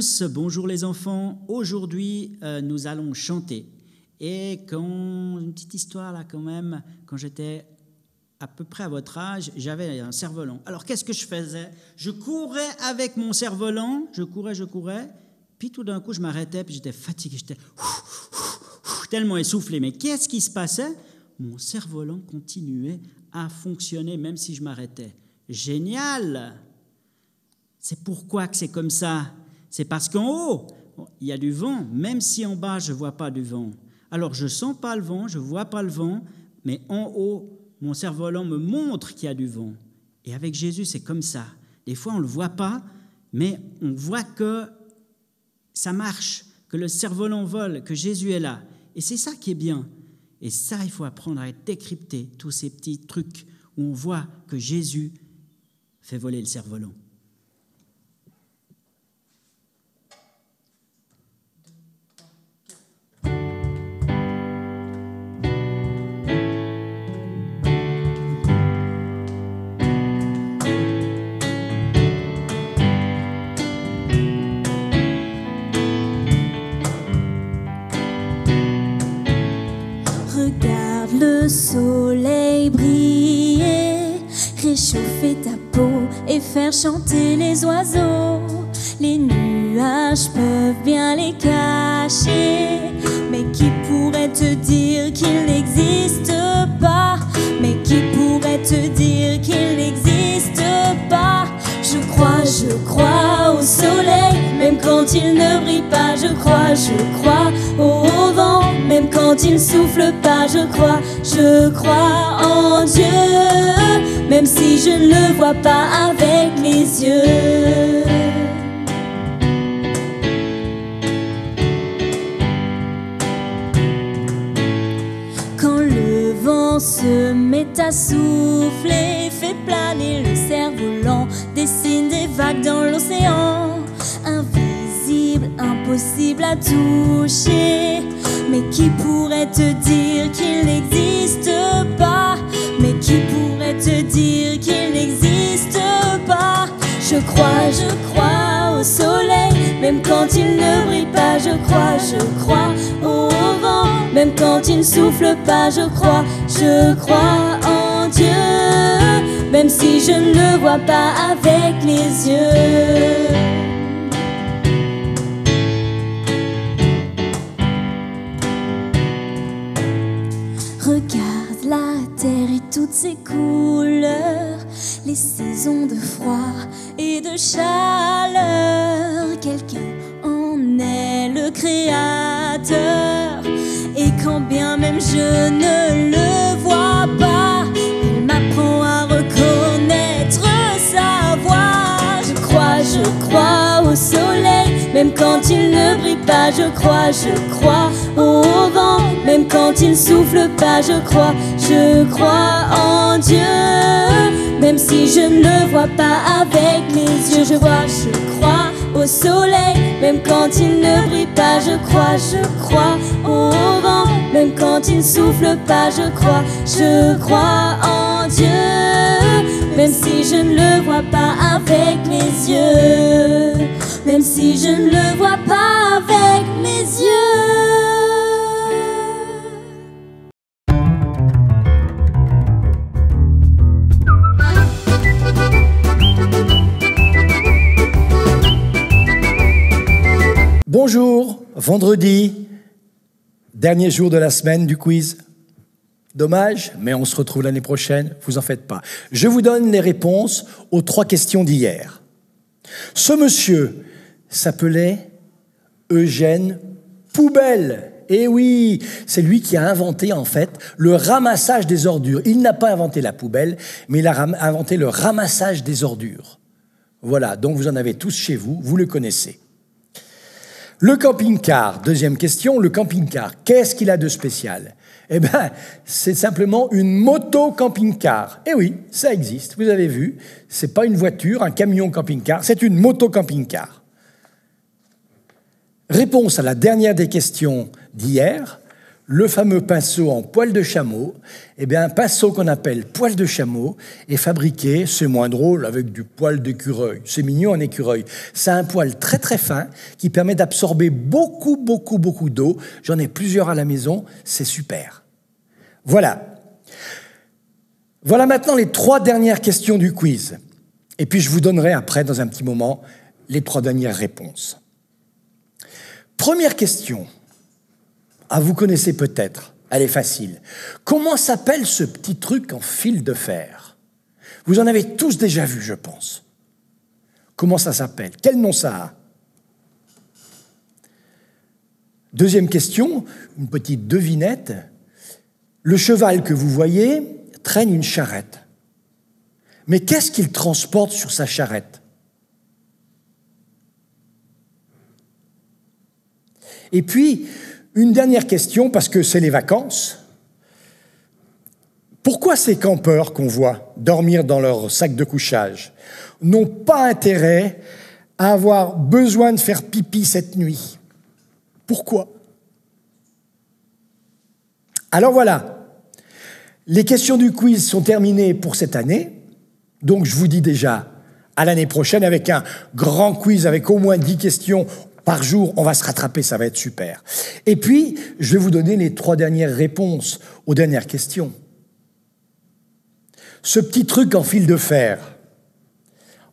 tous, bonjour les enfants. Aujourd'hui, nous allons chanter. Et une petite histoire là quand même, quand j'étais à peu près à votre âge, j'avais un cerf-volant. Alors qu'est-ce que je faisais? Je courais avec mon cerf-volant, je courais, puis tout d'un coup je m'arrêtais, puis j'étais fatigué, j'étais tellement essoufflé. Mais qu'est-ce qui se passait? Mon cerf-volant continuait à fonctionner même si je m'arrêtais. Génial! C'est pourquoi que c'est comme ça. C'est parce qu'en haut, il y a du vent, même si en bas, je ne vois pas du vent. Alors, je ne sens pas le vent, je ne vois pas le vent, mais en haut, mon cerf-volant me montre qu'il y a du vent. Et avec Jésus, c'est comme ça. Des fois, on ne le voit pas, mais on voit que ça marche, que le cerf-volant vole, que Jésus est là. Et c'est ça qui est bien. Et ça, il faut apprendre à décrypter tous ces petits trucs où on voit que Jésus fait voler le cerf-volant. Le soleil briller, réchauffer ta peau et faire chanter les oiseaux. Les nuages peuvent bien les cacher, mais qui pourrait te dire qu'il n'existe pas? Mais qui pourrait te dire qu'il n'existe pas? Je crois au soleil, même quand il ne brille pas. Je crois au vent, même quand il ne souffle pas. Je crois en Dieu, même si je ne le vois pas avec les yeux. Quand le vent se met à souffler, fait planer le cerf-volant, dessine des vagues dans l'océan. Invisible, impossible à toucher, mais qui pourrait te dire qu'il n'existe pas? Mais qui pourrait te dire qu'il n'existe pas? Je crois au soleil, même quand il ne brille pas. Je crois au vent, même quand il ne souffle pas. Je crois en Dieu, même si je ne le vois pas avec les yeux. Regarde la terre et toutes ses couleurs, les saisons de froid et de chaleur. Quelqu'un en est le créateur, et quand bien même je ne le vois pas, il m'apprend à reconnaître sa voix. Je crois au soleil, même quand il ne brille pas. Je crois au vent, même quand il ne souffle pas. Je crois en Dieu, même si je ne le vois pas avec les yeux. Je crois au soleil, même quand il ne brille pas. Je crois au vent, même quand il ne souffle pas. Je crois en Dieu, même si je ne le vois pas avec mes yeux. Même si je ne le vois pas avec mes yeux. Bonjour, vendredi, dernier jour de la semaine du quiz. Dommage, mais on se retrouve l'année prochaine, vous en faites pas. Je vous donne les réponses aux 3 questions d'hier. Ce monsieur s'appelait Eugène Poubelle. Eh oui, c'est lui qui a inventé en fait le ramassage des ordures. Il n'a pas inventé la poubelle, mais il a inventé le ramassage des ordures. Voilà, donc vous en avez tous chez vous, vous le connaissez. Le camping-car, deuxième question, le camping-car, qu'est-ce qu'il a de spécial? Eh bien, c'est simplement une moto camping-car. Eh oui, ça existe, vous avez vu, c'est pas une voiture, un camion camping-car, c'est une moto camping-car. Réponse à la dernière des questions d'hier, le fameux pinceau en poil de chameau, eh bien, un pinceau qu'on appelle poil de chameau est fabriqué, c'est moins drôle, avec du poil d'écureuil. C'est mignon, un écureuil. C'est un poil très très fin qui permet d'absorber beaucoup d'eau. J'en ai plusieurs à la maison, c'est super. Voilà. Voilà maintenant les 3 dernières questions du quiz. Et puis je vous donnerai après, dans un petit moment, les 3 dernières réponses. Première question. Ah, vous connaissez peut-être, elle est facile. Comment s'appelle ce petit truc en fil de fer? Vous en avez tous déjà vu, je pense. Comment ça s'appelle? Quel nom ça a? Deuxième question, une petite devinette. Le cheval que vous voyez traîne une charrette. Mais qu'est-ce qu'il transporte sur sa charrette? Et puis, une dernière question, parce que c'est les vacances. Pourquoi ces campeurs qu'on voit dormir dans leur sac de couchage n'ont pas intérêt à avoir besoin de faire pipi cette nuit? Pourquoi? Alors voilà, les questions du quiz sont terminées pour cette année. Donc je vous dis déjà à l'année prochaine avec un grand quiz avec au moins 10 questions par jour, on va se rattraper, ça va être super. Et puis, je vais vous donner les 3 dernières réponses aux dernières questions. Ce petit truc en fil de fer,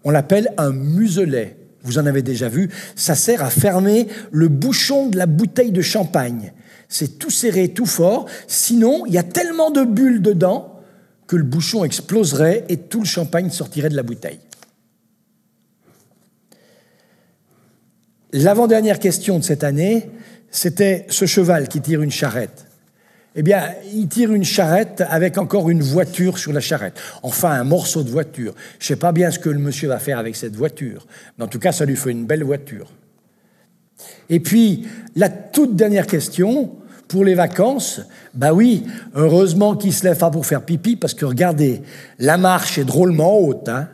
on l'appelle un muselet. Vous en avez déjà vu, ça sert à fermer le bouchon de la bouteille de champagne. C'est tout serré, tout fort, sinon il y a tellement de bulles dedans que le bouchon exploserait et tout le champagne sortirait de la bouteille. L'avant-dernière question de cette année, c'était ce cheval qui tire une charrette. Eh bien, il tire une charrette avec encore une voiture sur la charrette. Enfin, un morceau de voiture. Je ne sais pas bien ce que le monsieur va faire avec cette voiture, mais en tout cas, ça lui fait une belle voiture. Et puis, la toute dernière question, pour les vacances, bah oui, heureusement qu'il ne se lève pas pour faire pipi, parce que regardez, la marche est drôlement haute, hein?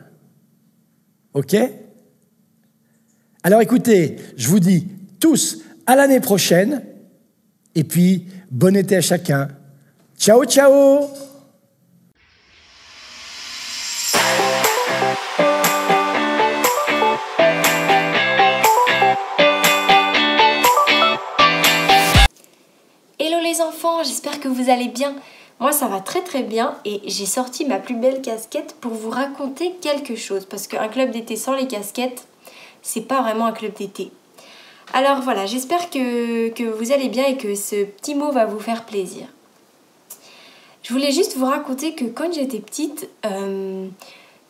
OK ? Alors écoutez, je vous dis tous à l'année prochaine, et puis bon été à chacun. Ciao, ciao! Hello les enfants, j'espère que vous allez bien. Moi ça va très très bien et j'ai sorti ma plus belle casquette pour vous raconter quelque chose. Parce qu'un club d'été sans les casquettes, c'est pas vraiment un club d'été. Alors voilà, j'espère que vous allez bien et que ce petit mot va vous faire plaisir. Je voulais juste vous raconter que quand j'étais petite,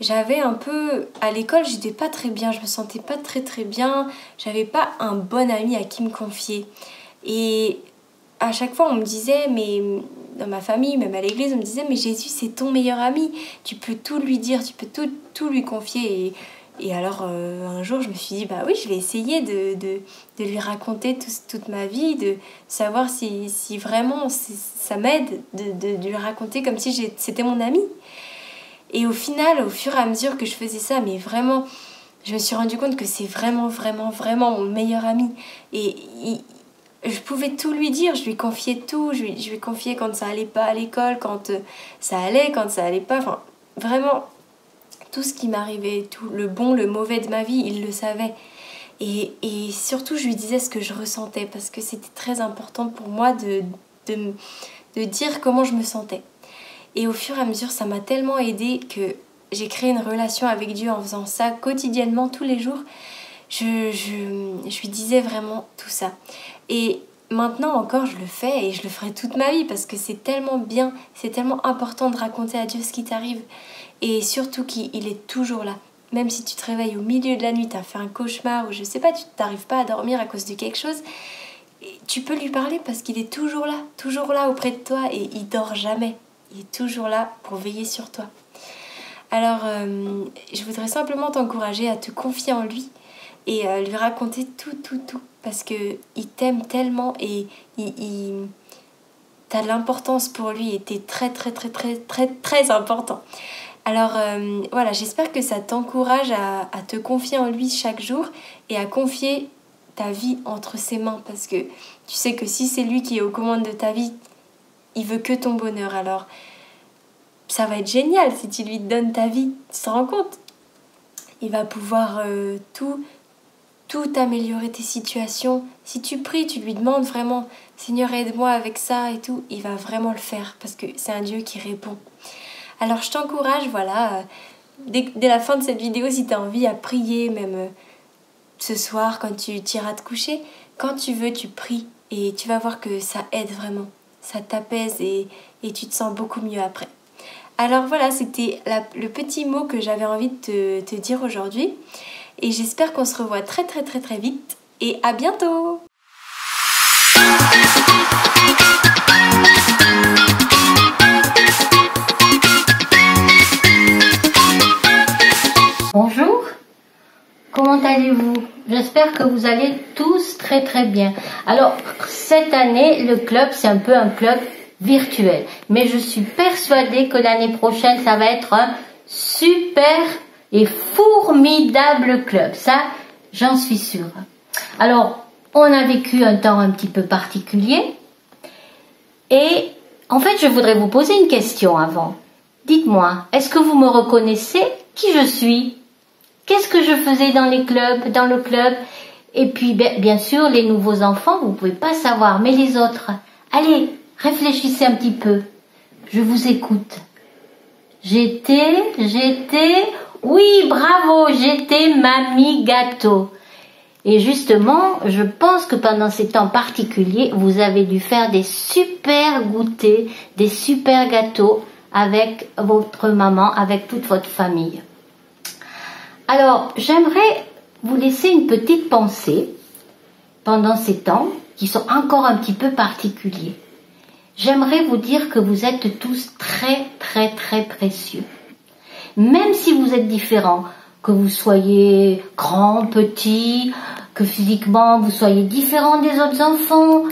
j'avais un peu... À l'école, j'étais pas très bien, je me sentais pas très bien. J'avais pas un bon ami à qui me confier. Et à chaque fois, on me disait, mais dans ma famille, même à l'église, on me disait, mais Jésus, c'est ton meilleur ami. Tu peux tout lui dire, tu peux tout lui confier. Et alors, un jour, je me suis dit, bah oui, je vais essayer de lui raconter toute ma vie, de savoir si vraiment ça m'aide de lui raconter comme si c'était mon ami. Et au final, au fur et à mesure que je faisais ça, mais vraiment, je me suis rendu compte que c'est vraiment mon meilleur ami. Et je pouvais tout lui dire, je lui confiais tout, je lui confiais quand ça allait pas à l'école, quand ça allait, quand ça allait pas, enfin, vraiment... Tout ce qui m'arrivait, tout le bon, le mauvais de ma vie, il le savait. Et surtout, je lui disais ce que je ressentais parce que c'était très important pour moi de dire comment je me sentais. Et au fur et à mesure, ça m'a tellement aidée que j'ai créé une relation avec Dieu en faisant ça quotidiennement, tous les jours. Je lui disais vraiment tout ça. Et maintenant encore, je le fais et je le ferai toute ma vie parce que c'est tellement bien, c'est tellement important de raconter à Dieu ce qui t'arrive. Et surtout qu'il est toujours là. Même si tu te réveilles au milieu de la nuit, tu as fait un cauchemar ou je sais pas, tu n'arrives pas à dormir à cause de quelque chose, tu peux lui parler parce qu'il est toujours là auprès de toi et il dort jamais. Il est toujours là pour veiller sur toi. Alors, je voudrais simplement t'encourager à te confier en lui et lui raconter tout parce qu'il t'aime tellement et t'as de l'importance pour lui et t'es très important. Alors voilà, j'espère que ça t'encourage à te confier en lui chaque jour et à confier ta vie entre ses mains parce que tu sais que si c'est lui qui est aux commandes de ta vie, il veut que ton bonheur. Alors, ça va être génial si tu lui donnes ta vie. Tu te rends compte? Il va pouvoir tout améliorer tes situations. Si tu pries, tu lui demandes vraiment « Seigneur, aide-moi avec ça » et tout, il va vraiment le faire parce que c'est un Dieu qui répond. Alors, je t'encourage, voilà, dès la fin de cette vidéo, si tu as envie à prier, même ce soir, quand tu iras te coucher, quand tu veux, tu pries et tu vas voir que ça aide vraiment. Ça t'apaise et tu te sens beaucoup mieux après. Alors voilà, c'était le petit mot que j'avais envie de te dire aujourd'hui. Et j'espère qu'on se revoit très très très très vite. Et à bientôt! Bonjour, comment allez-vous? J'espère que vous allez tous très très bien. Alors, cette année, le club, c'est un peu un club virtuel. Mais je suis persuadée que l'année prochaine, ça va être un super et formidable club. Ça, j'en suis sûre. Alors, on a vécu un temps un petit peu particulier. Et en fait, je voudrais vous poser une question avant. Dites-moi, est-ce que vous me reconnaissez qui je suis? Qu'est-ce que je faisais dans le club? Et puis, bien sûr, les nouveaux enfants, vous ne pouvez pas savoir. Mais les autres, allez, réfléchissez un petit peu. Je vous écoute. Oui, bravo, j'étais Mamie Gâteau. Et justement, je pense que pendant ces temps particuliers, vous avez dû faire des super goûters, des super gâteaux avec votre maman, avec toute votre famille. Alors, j'aimerais vous laisser une petite pensée pendant ces temps qui sont encore un petit peu particuliers. J'aimerais vous dire que vous êtes tous très, très, très précieux. Même si vous êtes différents, que vous soyez grand, petit, que physiquement vous soyez différents des autres enfants,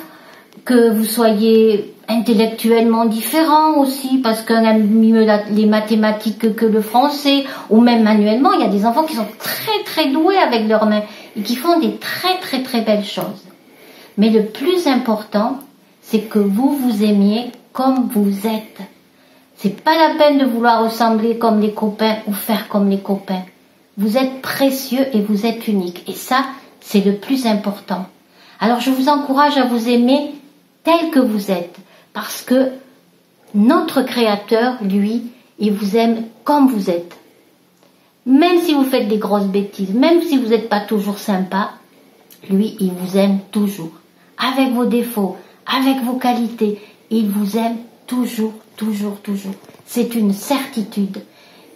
que vous soyez intellectuellement différents aussi, parce qu'on aime mieux les mathématiques que le français, ou même manuellement, il y a des enfants qui sont très très doués avec leurs mains et qui font des très très très belles choses. Mais le plus important, c'est que vous vous aimiez comme vous êtes. C'est pas la peine de vouloir ressembler comme les copains ou faire comme les copains. Vous êtes précieux et vous êtes unique. Et ça, c'est le plus important. Alors je vous encourage à vous aimer tel que vous êtes. Parce que notre Créateur, lui, il vous aime comme vous êtes. Même si vous faites des grosses bêtises, même si vous n'êtes pas toujours sympa, lui, il vous aime toujours. Avec vos défauts, avec vos qualités, il vous aime toujours, toujours, toujours. C'est une certitude.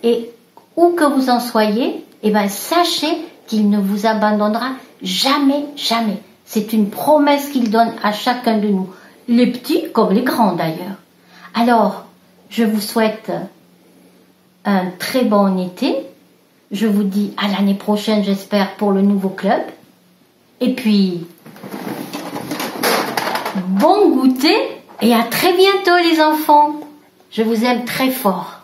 Et où que vous en soyez, sachez qu'il ne vous abandonnera jamais, jamais. C'est une promesse qu'il donne à chacun de nous, les petits comme les grands d'ailleurs. Alors, je vous souhaite un très bon été. Je vous dis à l'année prochaine, j'espère, pour le nouveau club. Et puis, bon goûter et à très bientôt les enfants. Je vous aime très fort.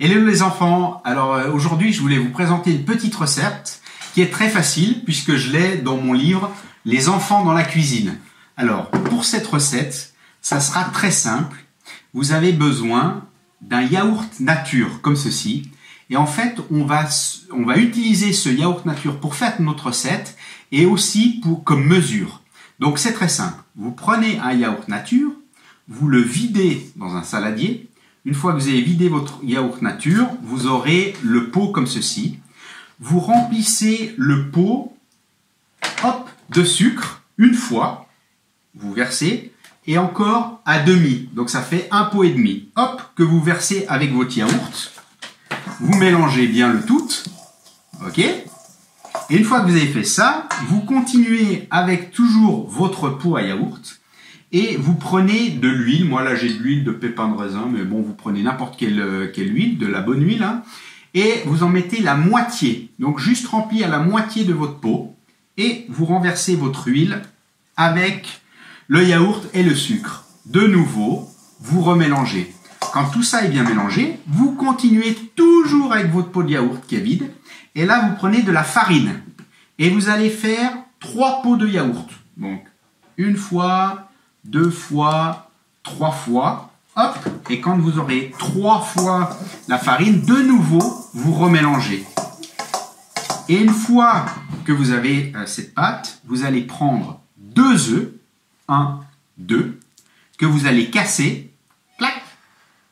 Hello les enfants, alors aujourd'hui je voulais vous présenter une petite recette qui est très facile puisque je l'ai dans mon livre Les enfants dans la cuisine. Alors pour cette recette, ça sera très simple. Vous avez besoin d'un yaourt nature comme ceci et en fait on va utiliser ce yaourt nature pour faire notre recette et aussi comme mesure. Donc c'est très simple. Vous prenez un yaourt nature, vous le videz dans un saladier. Une fois que vous avez vidé votre yaourt nature, vous aurez le pot comme ceci. Vous remplissez le pot de sucre une fois, vous versez, et encore à demi. Donc ça fait un pot et demi. Que vous versez avec votre yaourt. Vous mélangez bien le tout. Ok ? Et une fois que vous avez fait ça, vous continuez avec toujours votre pot à yaourt. Et vous prenez de l'huile, moi là j'ai de l'huile de pépins de raisin, mais bon vous prenez n'importe quelle huile, de la bonne huile, hein, et vous en mettez la moitié, donc juste rempli à la moitié de votre pot, et vous renversez votre huile avec le yaourt et le sucre. de nouveau, vous remélangez. Quand tout ça est bien mélangé, vous continuez toujours avec votre pot de yaourt qui est vide. Et là, vous prenez de la farine. Et vous allez faire 3 pots de yaourt. Donc, 1 fois, 2 fois, 3 fois. Hop, et quand vous aurez 3 fois la farine, de nouveau, vous remélangez. Et une fois que vous avez cette pâte, vous allez prendre 2 œufs, 1, 2, que vous allez casser, clac,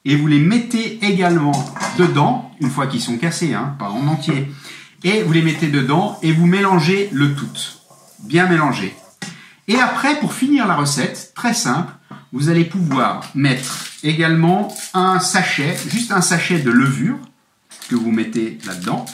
et vous les mettez également dedans, une fois qu'ils sont cassés, hein, pas en entier, et vous les mettez dedans et vous mélangez le tout, bien mélangé. Et après, pour finir la recette, très simple, vous allez pouvoir mettre également un sachet, juste un sachet de levure que vous mettez là-dedans.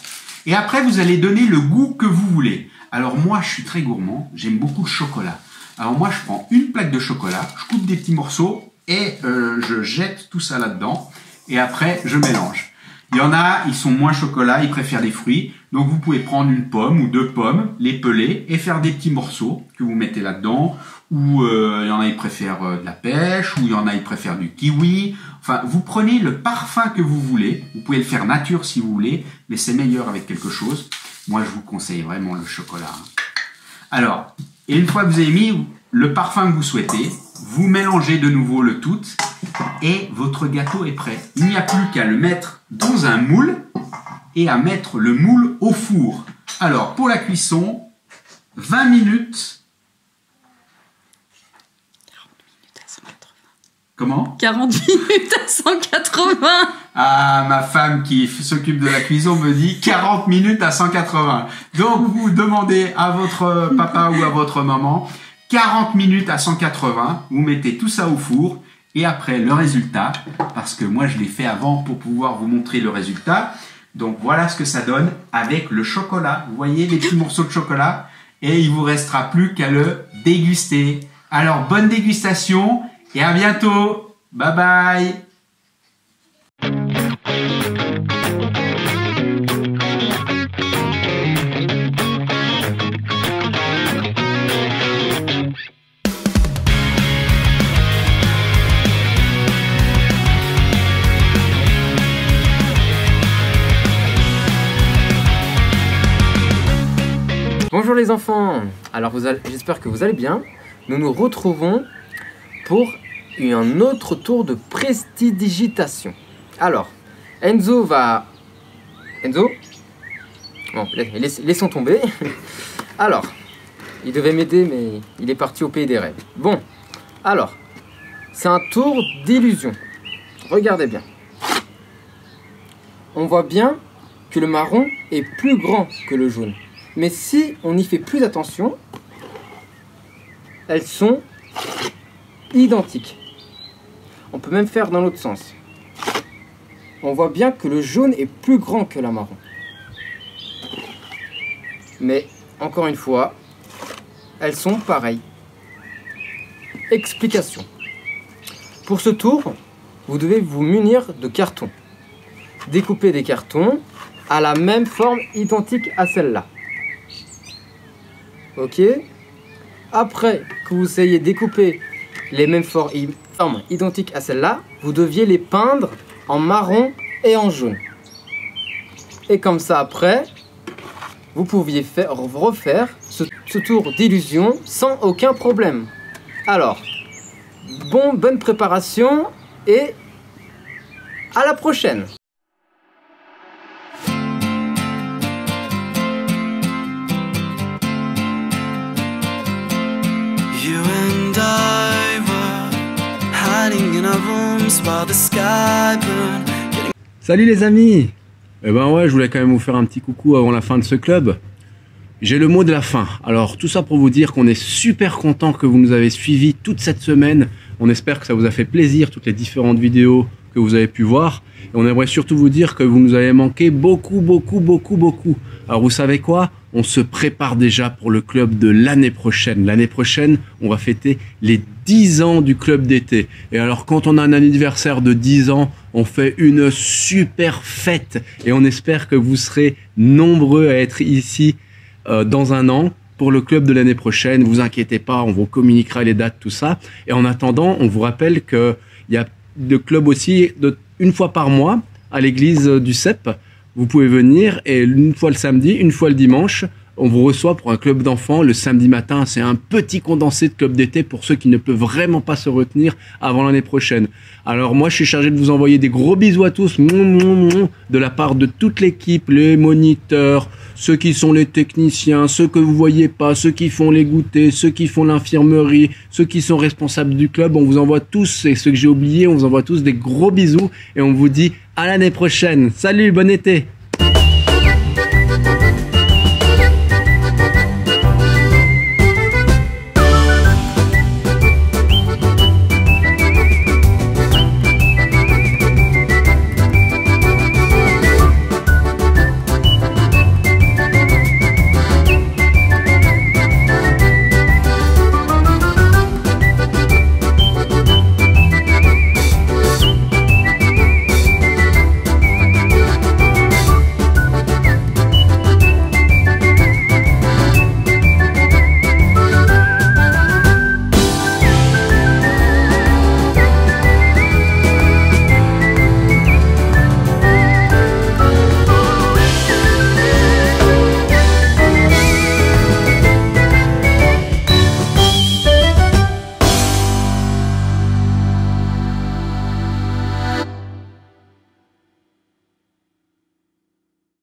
Et après, vous allez donner le goût que vous voulez. Alors moi, je suis très gourmand, j'aime beaucoup le chocolat. Alors moi, je prends une plaque de chocolat, je coupe des petits morceaux et je jette tout ça là-dedans. Et après, je mélange. Il y en a, ils sont moins chocolat, ils préfèrent des fruits. Donc vous pouvez prendre une pomme ou 2 pommes, les peler et faire des petits morceaux que vous mettez là-dedans. Ou il y en a, ils préfèrent de la pêche, ou il y en a, ils préfèrent du kiwi. Enfin, vous prenez le parfum que vous voulez. Vous pouvez le faire nature si vous voulez, mais c'est meilleur avec quelque chose. Moi, je vous conseille vraiment le chocolat. Alors, et une fois que vous avez mis le parfum que vous souhaitez, vous mélangez de nouveau le tout et votre gâteau est prêt. Il n'y a plus qu'à le mettre dans un moule et à mettre le moule au four. Alors, pour la cuisson, 20 minutes. Comment ? 40 minutes à 180. Ah, ma femme qui s'occupe de la cuisson me dit 40 minutes à 180. Donc, vous demandez à votre papa ou à votre maman 40 minutes à 180. Vous mettez tout ça au four et après le résultat, parce que moi je l'ai fait avant pour pouvoir vous montrer le résultat. Donc, voilà ce que ça donne avec le chocolat. Vous voyez les petits morceaux de chocolat et il vous restera plus qu'à le déguster. Alors, bonne dégustation. Et à bientôt. Bye bye. Bonjour les enfants. Alors j'espère que vous allez bien. Nous nous retrouvons pour un autre tour de prestidigitation. Alors, Enzo va... Enzo ? Bon, laissons tomber. Alors, il devait m'aider, mais il est parti au pays des rêves. Bon, alors, c'est un tour d'illusion. Regardez bien. On voit bien que le marron est plus grand que le jaune. Mais si on y fait plus attention, elles sont identiques. On peut même faire dans l'autre sens. On voit bien que le jaune est plus grand que la marron. Mais, encore une fois, elles sont pareilles. Explication. Pour ce tour, vous devez vous munir de cartons. Découper des cartons à la même forme identique à celle-là. Ok ? Après que vous ayez découpé les mêmes formes identiques à celle-là, vous deviez les peindre en marron et en jaune. Et comme ça, après, vous pouviez refaire ce tour d'illusion sans aucun problème. Alors, bonne préparation et à la prochaine! Salut les amis. Eh ben ouais, je voulais quand même vous faire un petit coucou avant la fin de ce club. J'ai le mot de la fin. Alors tout ça pour vous dire qu'on est super content que vous nous avez suivis toute cette semaine. On espère que ça vous a fait plaisir, toutes les différentes vidéos que vous avez pu voir. Et on aimerait surtout vous dire que vous nous avez manqué beaucoup. Alors vous savez quoi ? On se prépare déjà pour le club de l'année prochaine. L'année prochaine, on va fêter les 10 ans du club d'été. Et alors, quand on a un anniversaire de 10 ans, on fait une super fête. Et on espère que vous serez nombreux à être ici dans un an. pour le club de l'année prochaine. Vous inquiétez pas, on vous communiquera les dates, tout ça. Et en attendant, on vous rappelle qu'il y a le club aussi une fois par mois à l'église du CEP. Vous pouvez venir et une fois le samedi, une fois le dimanche, on vous reçoit pour un club d'enfants. Le samedi matin, c'est un petit condensé de club d'été pour ceux qui ne peuvent vraiment pas se retenir avant l'année prochaine. Alors moi, je suis chargé de vous envoyer des gros bisous à tous de la part de toute l'équipe, les moniteurs, ceux qui sont les techniciens, ceux que vous voyez pas, ceux qui font les goûters, ceux qui font l'infirmerie, ceux qui sont responsables du club. On vous envoie tous, et ceux que j'ai oubliés, on vous envoie tous des gros bisous et on vous dit à l'année prochaine. Salut, bon été!